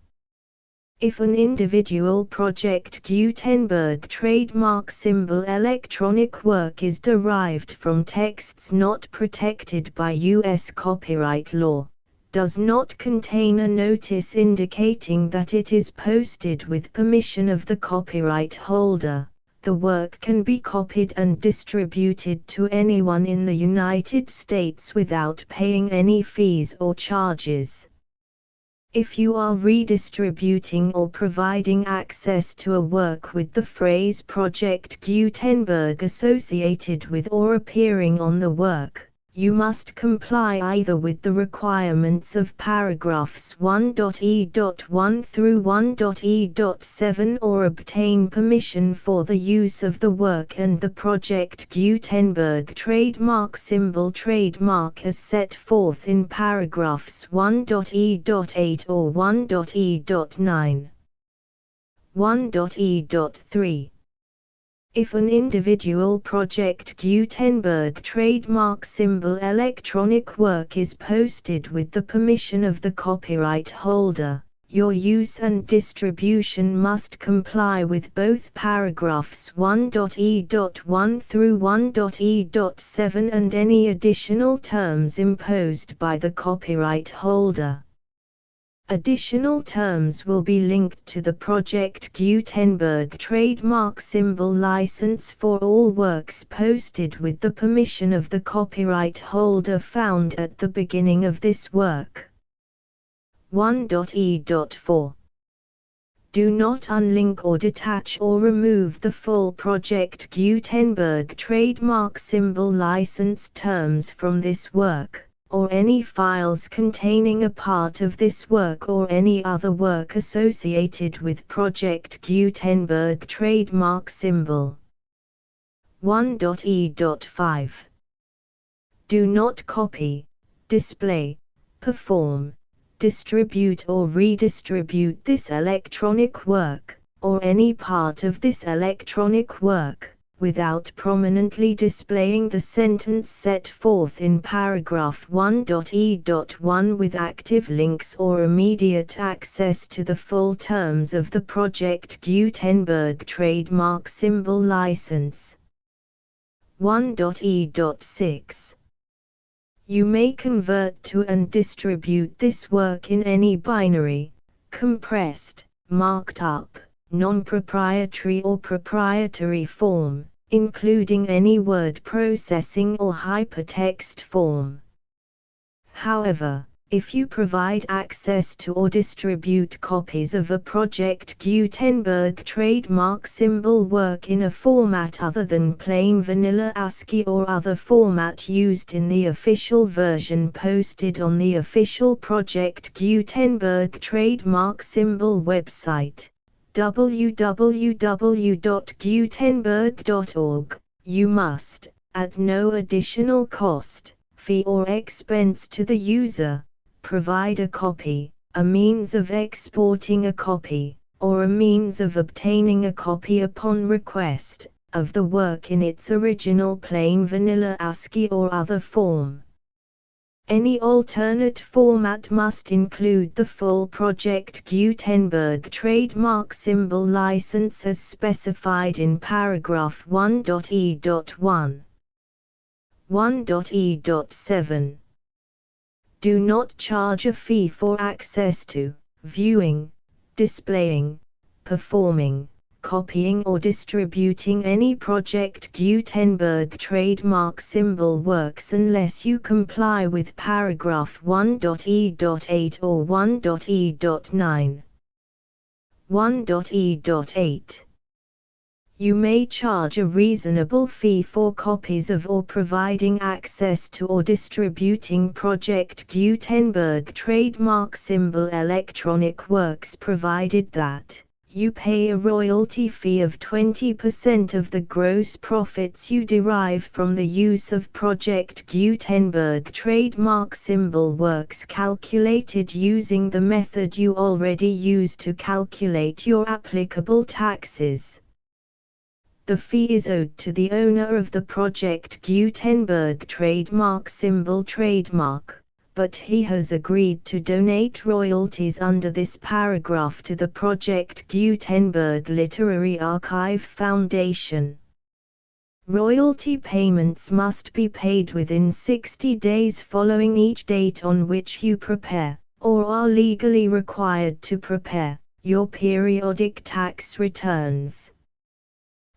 [SPEAKER 1] If an individual Project Gutenberg trademark symbol electronic work is derived from texts not protected by U.S. copyright law, does not contain a notice indicating that it is posted with permission of the copyright holder, the work can be copied and distributed to anyone in the United States without paying any fees or charges. If you are redistributing or providing access to a work with the phrase Project Gutenberg associated with or appearing on the work, you must comply either with the requirements of paragraphs 1.e.1 through 1.e.7 or obtain permission for the use of the work and the Project Gutenberg trademark symbol trademark as set forth in paragraphs 1.e.8 or 1.e.9. 1.e.3. If an individual Project Gutenberg trademark symbol electronic work is posted with the permission of the copyright holder, your use and distribution must comply with both paragraphs 1.e.1 through 1.e.7 and any additional terms imposed by the copyright holder. Additional terms will be linked to the Project Gutenberg trademark symbol license for all works posted with the permission of the copyright holder found at the beginning of this work. 1.e.4. Do not unlink or detach or remove the full Project Gutenberg trademark symbol license terms from this work, or any files containing a part of this work or any other work associated with Project Gutenberg trademark symbol. 1.e.5. Do not copy, display, perform, distribute or redistribute this electronic work, or any part of this electronic work, without prominently displaying the sentence set forth in paragraph 1.e.1 with active links or immediate access to the full terms of the Project Gutenberg trademark symbol license. 1.e.6. You may convert to and distribute this work in any binary, compressed, marked up, non-proprietary or proprietary form, including any word processing or hypertext form. However, if you provide access to or distribute copies of a Project Gutenberg trademark symbol work in a format other than plain vanilla ASCII or other format used in the official version posted on the official Project Gutenberg trademark symbol website, www.gutenberg.org, you must, at no additional cost, fee or expense to the user, provide a copy, a means of exporting a copy, or a means of obtaining a copy upon request, of the work in its original plain vanilla ASCII or other form. Any alternate format must include the full Project Gutenberg trademark symbol license as specified in paragraph 1.e.1. 1.e.7. Do not charge a fee for access to, viewing, displaying, performing, copying or distributing any Project Gutenberg trademark symbol works unless you comply with paragraph 1.e.8 or 1.e.9. 1.e.8. You may charge a reasonable fee for copies of or providing access to or distributing Project Gutenberg trademark symbol electronic works provided that you pay a royalty fee of 20% of the gross profits you derive from the use of Project Gutenberg trademark symbol works calculated using the method you already use to calculate your applicable taxes. The fee is owed to the owner of the Project Gutenberg trademark symbol trademark, but he has agreed to donate royalties under this paragraph to the Project Gutenberg Literary Archive Foundation. Royalty payments must be paid within 60 days following each date on which you prepare, or are legally required to prepare, your periodic tax returns.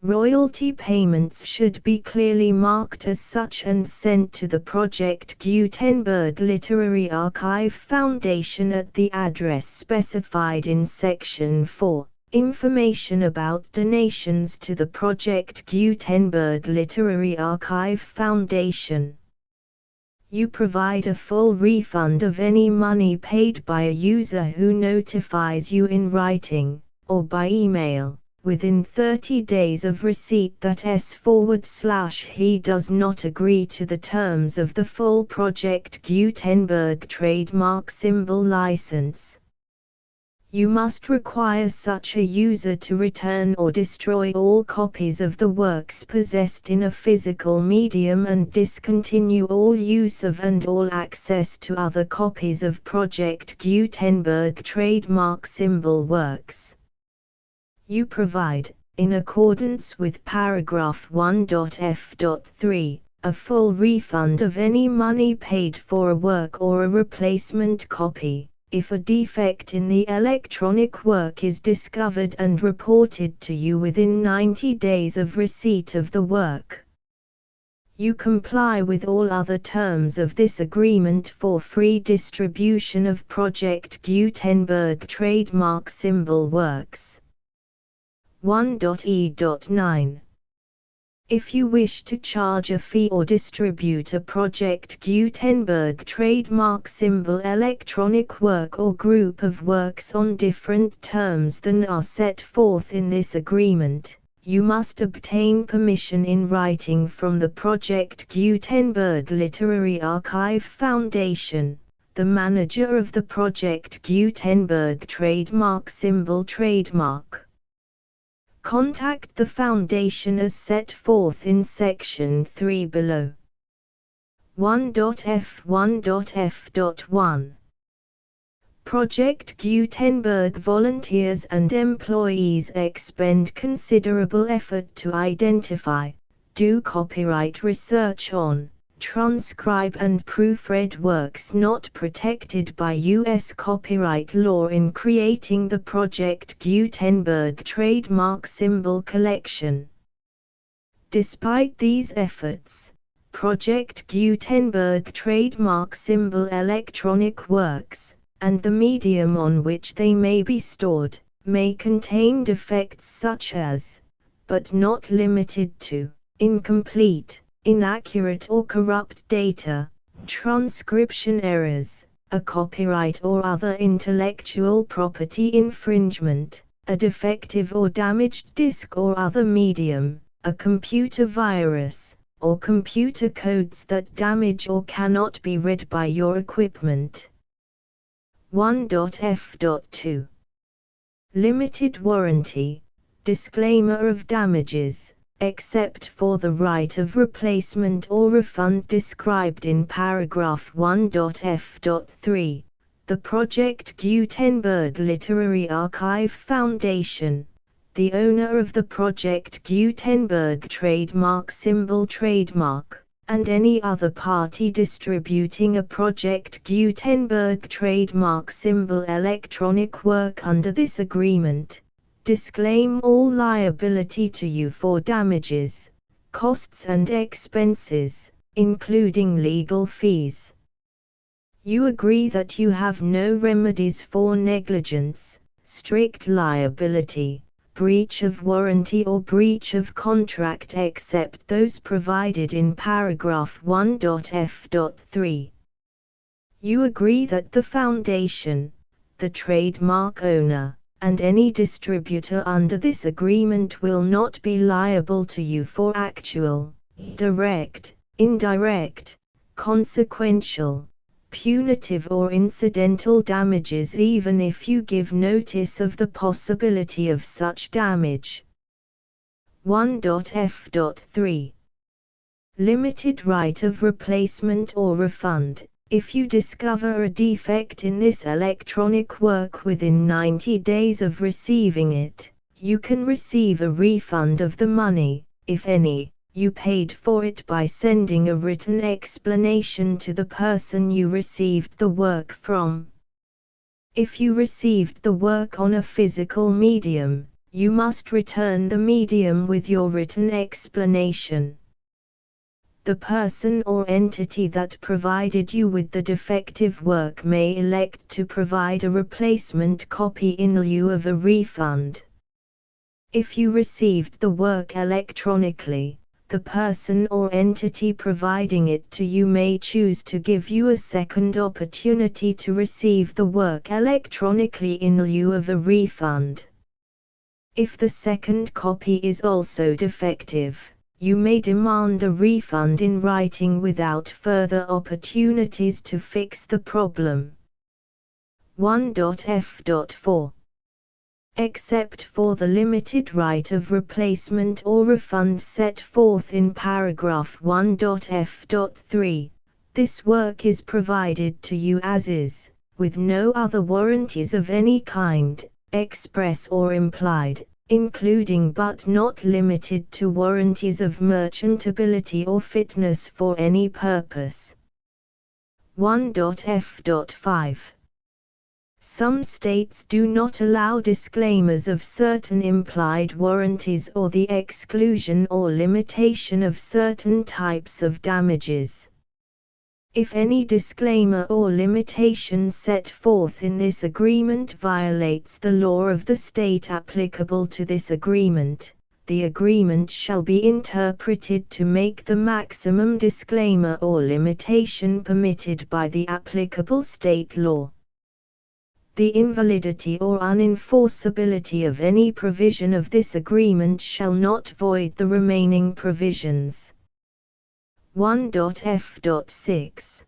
[SPEAKER 1] Royalty payments should be clearly marked as such and sent to the Project Gutenberg Literary Archive Foundation at the address specified in Section 4. Information about donations to the Project Gutenberg Literary Archive Foundation. You provide a full refund of any money paid by a user who notifies you in writing, or by email, within 30 days of receipt that he does not agree to the terms of the full Project Gutenberg trademark symbol license. You must require such a user to return or destroy all copies of the works possessed in a physical medium and discontinue all use of and all access to other copies of Project Gutenberg trademark symbol works. You provide, in accordance with paragraph 1.f.3, a full refund of any money paid for a work or a replacement copy, if a defect in the electronic work is discovered and reported to you within 90 days of receipt of the work. You comply with all other terms of this agreement for free distribution of Project Gutenberg trademark symbol works. 1.e.9. If you wish to charge a fee or distribute a Project Gutenberg trademark symbol electronic work or group of works on different terms than are set forth in this agreement, you must obtain permission in writing from the Project Gutenberg Literary Archive Foundation, the manager of the Project Gutenberg trademark symbol trademark. Contact the Foundation as set forth in Section 3 below. 1.f1.f.1. Project Gutenberg volunteers and employees expend considerable effort to identify, do copyright research on, transcribe and proofread works not protected by U.S. copyright law in creating the Project Gutenberg trademark symbol collection. Despite these efforts, Project Gutenberg trademark symbol electronic works, and the medium on which they may be stored, may contain defects such as, but not limited to, incomplete, inaccurate or corrupt data, transcription errors, a copyright or other intellectual property infringement, a defective or damaged disk or other medium, a computer virus, or computer codes that damage or cannot be read by your equipment. 1.f.2. Limited warranty, disclaimer of damages, except for the right of replacement or refund described in paragraph 1.f.3, the Project Gutenberg Literary Archive Foundation, the owner of the Project Gutenberg trademark symbol trademark, and any other party distributing a Project Gutenberg trademark symbol electronic work under this agreement, disclaim all liability to you for damages, costs and expenses, including legal fees. You agree that you have no remedies for negligence, strict liability, breach of warranty or breach of contract except those provided in paragraph 1.f.3. You agree that the Foundation, the trademark owner, and any distributor under this agreement will not be liable to you for actual, direct, indirect, consequential, punitive or incidental damages even if you give notice of the possibility of such damage. 1.f.3. Limited right of replacement or refund, If you discover a defect in this electronic work within 90 days of receiving it, you can receive a refund of the money, if any, you paid for it by sending a written explanation to the person you received the work from. If you received the work on a physical medium, you must return the medium with your written explanation. The person or entity that provided you with the defective work may elect to provide a replacement copy in lieu of a refund. If you received the work electronically, the person or entity providing it to you may choose to give you a second opportunity to receive the work electronically in lieu of a refund. If the second copy is also defective, you may demand a refund in writing without further opportunities to fix the problem. 1.f.4 Except for the limited right of replacement or refund set forth in paragraph 1.f.3, this work is provided to you as is, with no other warranties of any kind, express or implied, including but not limited to warranties of merchantability or fitness for any purpose. 1.f.5 Some states do not allow disclaimers of certain implied warranties or the exclusion or limitation of certain types of damages. If any disclaimer or limitation set forth in this agreement violates the law of the state applicable to this agreement, the agreement shall be interpreted to make the maximum disclaimer or limitation permitted by the applicable state law. The invalidity or unenforceability of any provision of this agreement shall not void the remaining provisions. 1.f.6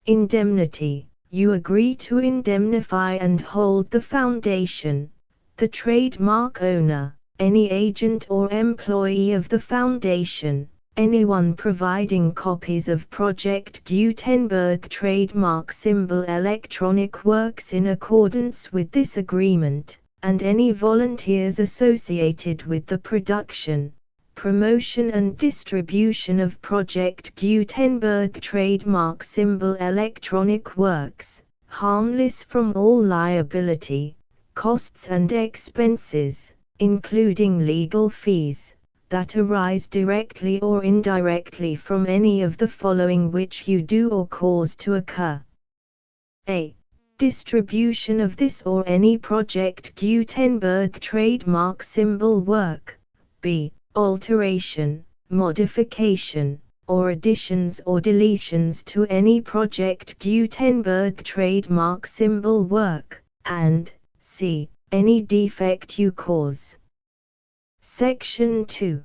[SPEAKER 1] Indemnity. You agree to indemnify and hold the foundation, the trademark owner, any agent or employee of the foundation, anyone providing copies of Project Gutenberg trademark symbol electronic works in accordance with this agreement, and any volunteers associated with the production, promotion and distribution of Project Gutenberg trademark symbol electronic works, harmless from all liability, costs and expenses, including legal fees, that arise directly or indirectly from any of the following which you do or cause to occur. A. Distribution of this or any Project Gutenberg trademark symbol work. B. Alteration, modification, or additions or deletions to any Project Gutenberg trademark symbol work, and c. Any defect you cause. Section 2.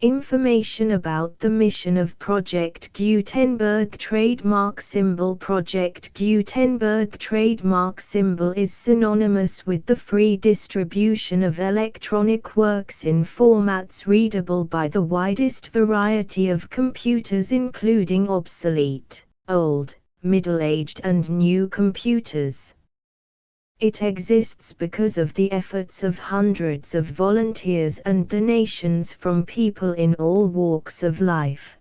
[SPEAKER 1] Information about the mission of Project Gutenberg trademark symbol. Project Gutenberg trademark symbol is synonymous with the free distribution of electronic works in formats readable by the widest variety of computers, including obsolete, old, middle-aged and new computers. It exists because of the efforts of hundreds of volunteers and donations from people in all walks of life.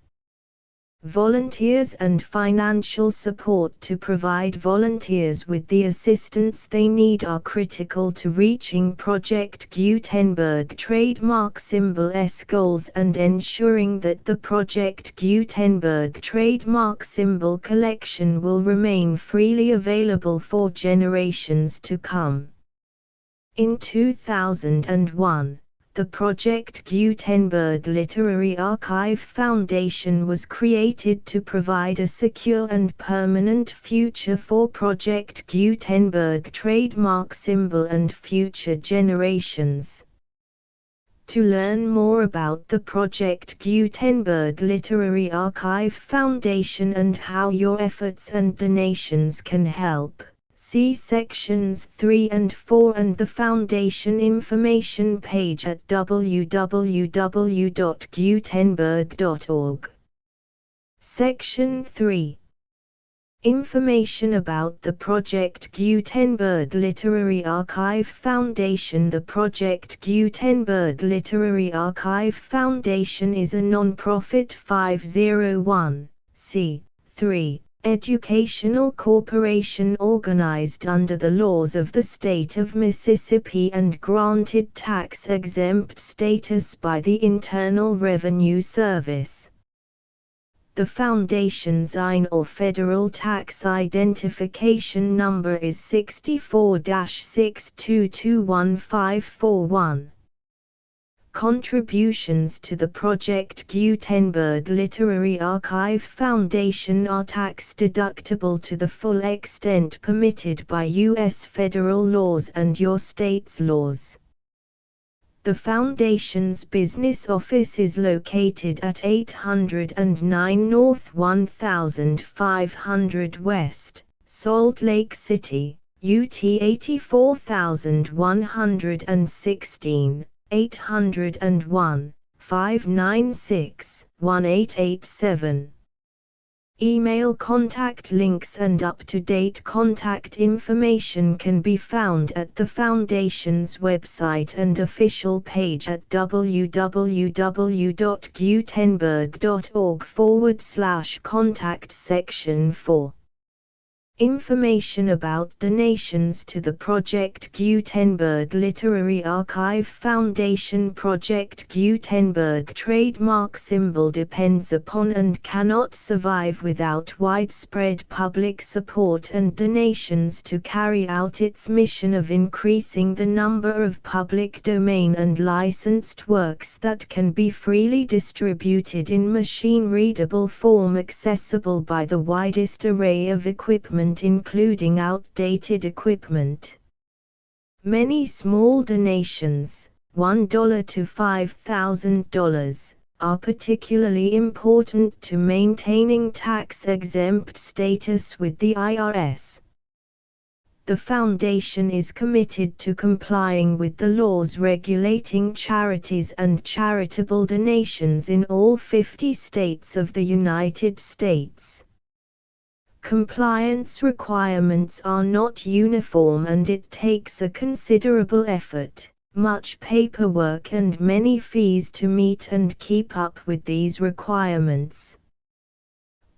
[SPEAKER 1] Volunteers and financial support to provide volunteers with the assistance they need are critical to reaching Project Gutenberg trademark symbol's goals and ensuring that the Project Gutenberg trademark symbol collection will remain freely available for generations to come. In 2001, the Project Gutenberg Literary Archive Foundation was created to provide a secure and permanent future for Project Gutenberg trademark symbol and future generations. To learn more about the Project Gutenberg Literary Archive Foundation and how your efforts and donations can help, see sections 3 and 4 and the Foundation information page at www.gutenberg.org. Section 3. Information about the Project Gutenberg Literary Archive Foundation. The Project Gutenberg Literary Archive Foundation is a non-profit 501(c)(3) educational corporation organized under the laws of the state of Mississippi and granted tax-exempt status by the Internal Revenue Service. The Foundation's IN or Federal Tax Identification Number is 64-6221541. Contributions to the Project Gutenberg Literary Archive Foundation are tax-deductible to the full extent permitted by U.S. federal laws and your state's laws. The Foundation's business office is located at 809 North 1500 West, Salt Lake City, UT 84116, 801-596-1887. Email contact links and up-to-date contact information can be found at the Foundation's website and official page at www.gutenberg.org/contact section 4. Information about donations to the Project Gutenberg Literary Archive Foundation. Project Gutenberg trademark symbol depends upon and cannot survive without widespread public support and donations to carry out its mission of increasing the number of public domain and licensed works that can be freely distributed in machine-readable form accessible by the widest array of equipment including outdated equipment. Many small donations, $1 to $5,000, are particularly important to maintaining tax-exempt status with the IRS. The Foundation is committed to complying with the laws regulating charities and charitable donations in all 50 states of the United States. Compliance requirements are not uniform and it takes a considerable effort, much paperwork and many fees to meet and keep up with these requirements.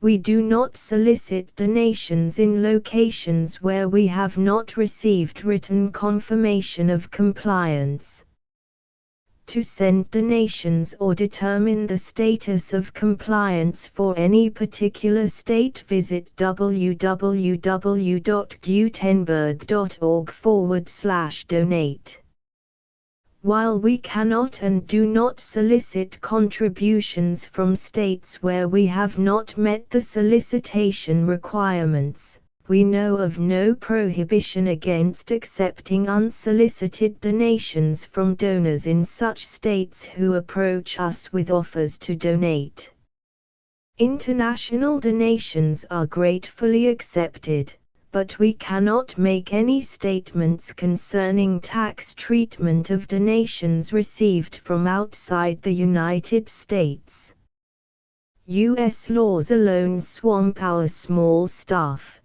[SPEAKER 1] We do not solicit donations in locations where we have not received written confirmation of compliance. To send donations or determine the status of compliance for any particular state, visit www.gutenberg.org/donate. While we cannot and do not solicit contributions from states where we have not met the solicitation requirements, we know of no prohibition against accepting unsolicited donations from donors in such states who approach us with offers to donate. International donations are gratefully accepted, but we cannot make any statements concerning tax treatment of donations received from outside the United States. U.S. laws alone swamp our small staff.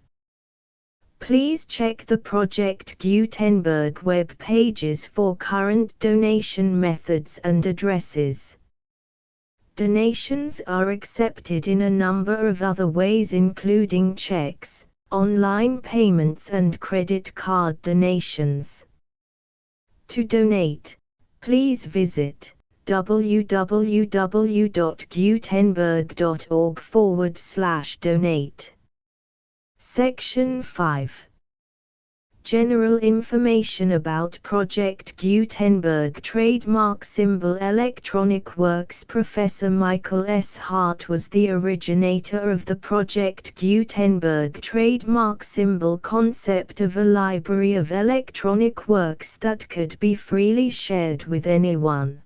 [SPEAKER 1] Please check the Project Gutenberg web pages for current donation methods and addresses. Donations are accepted in a number of other ways including checks, online payments and credit card donations. To donate, please visit www.gutenberg.org/donate. Section 5. General information about Project Gutenberg trademark symbol electronic works. Professor Michael S. Hart was the originator of the Project Gutenberg trademark symbol concept of a library of electronic works that could be freely shared with anyone.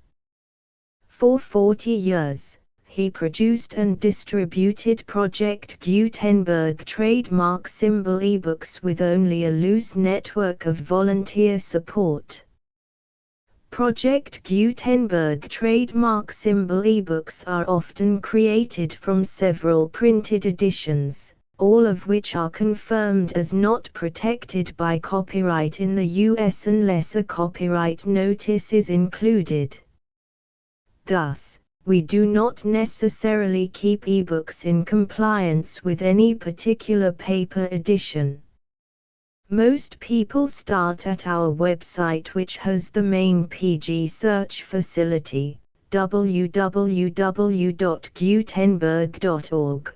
[SPEAKER 1] For 40 years, he produced and distributed Project Gutenberg trademark symbol ebooks with only a loose network of volunteer support. Project Gutenberg trademark symbol ebooks are often created from several printed editions, all of which are confirmed as not protected by copyright in the US unless a copyright notice is included. Thus, we do not necessarily keep ebooks in compliance with any particular paper edition. Most people start at our website, which has the main PG search facility, www.gutenberg.org.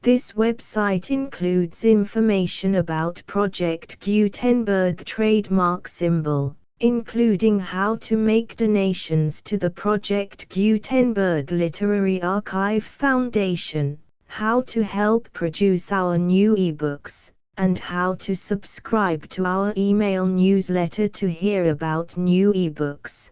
[SPEAKER 1] This website includes information about Project Gutenberg trademark symbol, including how to make donations to the Project Gutenberg Literary Archive Foundation, how to help produce our new ebooks, and how to subscribe to our email newsletter to hear about new ebooks.